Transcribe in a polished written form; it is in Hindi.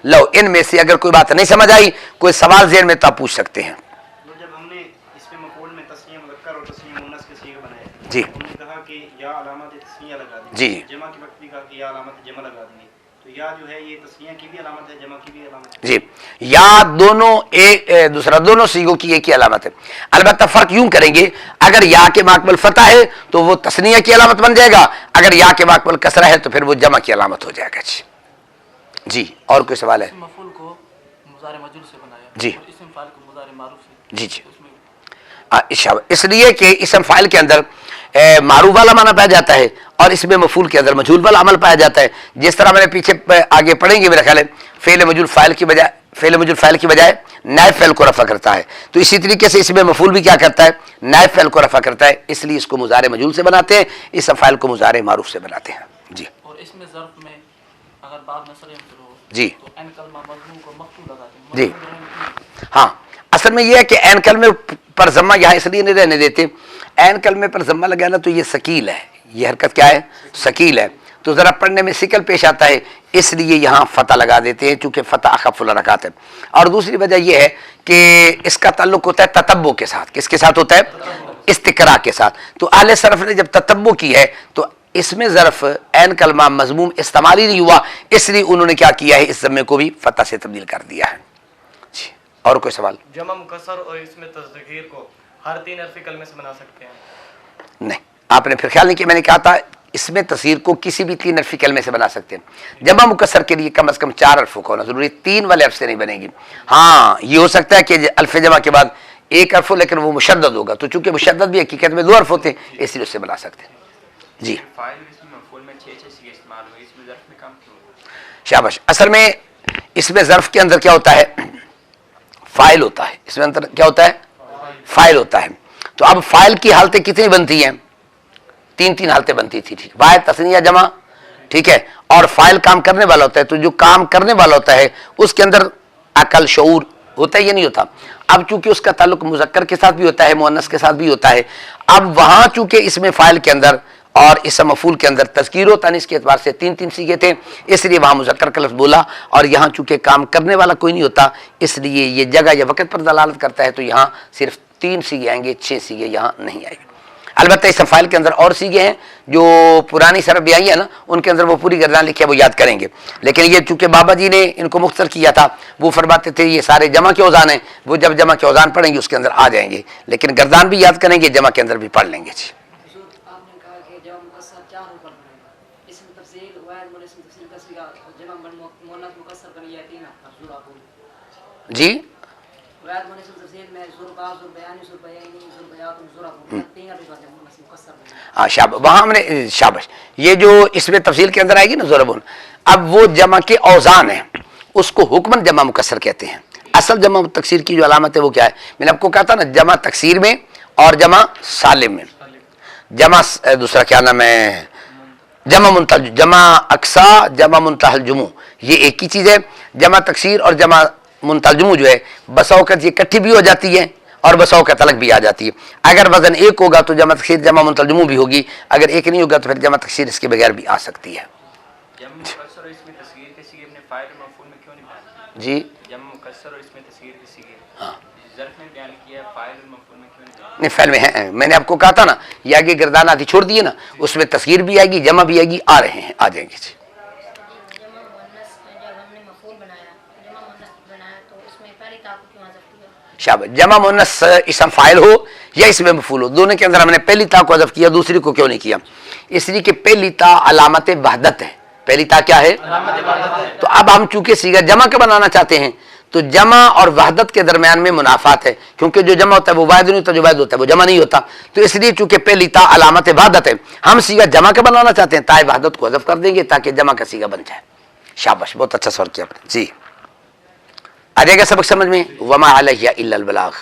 लो इनमें से अगर कोई बात नहीं समझ आई, कोई सवाल ज़हन में तो आप पूछ सकते हैं। जब हमने इसमें मफूल में तस्नीया मुज़क्कर और तस्नीया मुअन्नस के सीगे बनाए जी, हमने कहा कि या अलामत तस्नीया लगा दी, जी जमा के वक्त भी कहा कि या अलामत जमा लगा देंगे, तो या जो है ये तस्नीया की भी अलामत है, जमा की भी अलामत है। जी, या दोनों एक दूसरा, दोनों सीगों की एक ही अलामत है। अलबत्ता फ़र्क यूं करेंगे, अगर या के माकबल फतह है तो वो तस्नीया की अलामत बन जाएगा, अगर या के माकबल कसरा है तो फिर वो जमा की अलामत हो जाएगा। जी, और कोई सवाल है? मफूल को मुज़ारे मजूल से बनाया जी, और इस्म फाइल को मुज़ारे मारूफ से। जी जी, इसलिए कि इसम फाइल के अंदर मारूफ वाला माना पाया जाता है और इसमें मफूल के अंदर मजहूल वाला अमल पाया जाता है। जिस तरह मैंने पीछे आगे पढ़ेंगे मेरा ख्याल है, फेल मजहूल फाइल की बजाय नायब फेल को रफा करता है, तो इसी तरीके से इसमें मफूल भी क्या करता है, नायब फेल को रफा करता है, इसलिए इसको मुज़ारे मजहूल से बनाते हैं, इसम फाइल को मुज़ारे मारूफ से बनाते हैं। जी, और इसमें ज़र्फ में अगर बाब नसर हो जी, तो एन कलमा मज़मूम को मक्तूब लगाते हैं। जी हाँ, असल में यह है कि एन कलमे पर जम्मा यहाँ इसलिए नहीं रहने देते, एन कलमे पर जम्मा लगाना तो ये शकील है, ये हरकत क्या है, शकील है, तो ज़रा पढ़ने में शिकल पेश आता है, इसलिए यहाँ फ़तह लगा देते हैं, चूँकि फ़तह अख़फ़ुल हरकत है। और दूसरी वजह यह है कि इसका ताल्लुक़ होता है ततब्बु के साथ। किसके साथ होता है? इस्तिक़रा के साथ। तो आले सरफ़ ने जब ततब्बु की है तो इसमें ज़र्फ़ एन कलमा मज़मूम इस्तेमाल ही नहीं हुआ, इसलिए उन्होंने क्या किया है, इस ज़म्मे को भी फ़तह से तब्दील कर दिया है। जी, और कोई सवाल? जमा मुकस्सर और इसमें तस्गीर को हर 3 हरफ़ी कलमे से बना सकते हैं? नहीं, आपने फिर ख्याल नहीं किया, मैंने कहा था इसमें तस्गीर को किसी भी 3 हरफ़ी कलमे से बना सकते हैं। जमा मुकस्सर के लिए कम से कम 4 हरफ़ों का होना जरूरी, 3 वाले हर्फ से नहीं बनेगी। हाँ, ये हो सकता है कि अल्फ़ जमा के बाद 1 हर्फ हो, लेकिन वो मुशद्दद होगा, तो चूंकि मुशद्दद भी हकीकत में 2 हर्फ होते हैं, इसलिए उससे बना सकते हैं। जी, शाबाश। असल में इसमें ज़र्फ़ के अंदर क्या होता है, फ़ाइल होता है, इसमें अंदर क्या होता है, फ़ाइल होता है। तो अब फ़ाइल की हालतें कितनी बनती हैं? 3 हालतें बनती थी, ठीक, वाहिद तस्नीया जमा, ठीक है, और फ़ाइल काम करने वाला होता है, तो जो काम करने वाला होता है उसके अंदर अकल शऊर होता है, ये नहीं होता। अब चूंकि उसका ताल्लुक मुज़क्कर के साथ भी होता है, मुअन्नस के साथ भी होता है, अब वहाँ चूंकि इसमें फ़ाइल के अंदर और इस मफूल के अंदर तज़कीर व तानीस के एतबार से 3 सीगे थे, इसलिए वहाँ मुज़क्कर का लफ्ज़ बोला, और यहाँ चूंकि काम करने वाला कोई नहीं होता, इसलिए ये जगह या वक़्त पर दलालत करता है, तो यहाँ सिर्फ 3 सीगे आएंगे, 6 सीगे यहाँ नहीं आएंगे। अलबत्ता इस फ़ाइल के अंदर और सीगे हैं जो पुरानी सरफ भी आई है ना, उनके अंदर वो पूरी गर्दान लिखी है, वो याद करेंगे। लेकिन ये चूंकि बाबा जी ने इनको मुख्तर किया था, वो फरमाते थे ये सारे जमा के औज़ान हैं, वो जब जमा के औज़ान पढ़ेंगे उसके अंदर आ जाएंगे, लेकिन गर्दान भी याद करेंगे, जमा के अंदर भी पढ़ लेंगे। जी, जी, हाँ शाबाश, वहाँ हमने शाबाश, ये जो इसमें तफसील के अंदर आएगी ना ज़ुरबुन, अब वो जमा के औज़ान है, उसको हुक्मन जमा मुकस्सर कहते हैं। असल जमा तकसीर की जो अलामत है वो क्या है, मैंने आपको कहा था ना, जमा तकसीर में और जमा सालिम में, जमा दूसरा क्या नाम है, जमा मुंतहल, जमा अक्सा, जमा मुंतहल जुमू, ये एक ही चीज़ है। जमा तकसीर और जमा मुंतहल जुमू जो है, बसौकत ये इकट्ठी भी हो जाती है और बसौकत अलग भी आ जाती है। अगर वजन एक होगा तो जमा तकसीर जमा मुंतहल जुमू भी होगी, अगर एक नहीं होगा तो फिर जमा तकसीर इसके बगैर भी आ सकती है। जी, हाँ, नहीं फ़ैल में है, मैंने आपको कहा था ना, ये आगे गर्दान आदि छोड़ दिए ना, उसमें तस्गीर भी आएगी, जमा भी आएगी, आ रहे हैं, आ जाएंगे। जी, शाबाश, जमा मुअन्नस इसम फ़ाइल हो या इसमें मफ़ूल हो, दोनों के अंदर हमने पहली ता को हज़फ किया, दूसरी को क्यों नहीं किया? इसलिए कि पहली ता अलामत वहदत है, पहली ता क्या है, तो अब हम चूंकि सीगा जमा का बनाना चाहते हैं, तो जमा और वहदत के दरमियान में मुनाफात है, क्योंकि जो जमा होता है वो वाहिद नहीं होता, जो वाहिद होता है वो जमा नहीं होता, तो इसलिए चूंकि पहली ता अलामत वहदत है, हम सीगा जमा का बनाना चाहते हैं, ताए वहदत को हज़फ कर देंगे ताकि जमा का सीगा बन जाए। शाबाश, बहुत अच्छा सवाल किया आपने। जी, आ जाएगा सबक समझ में। वमा अलैहि इल्लल बलाग।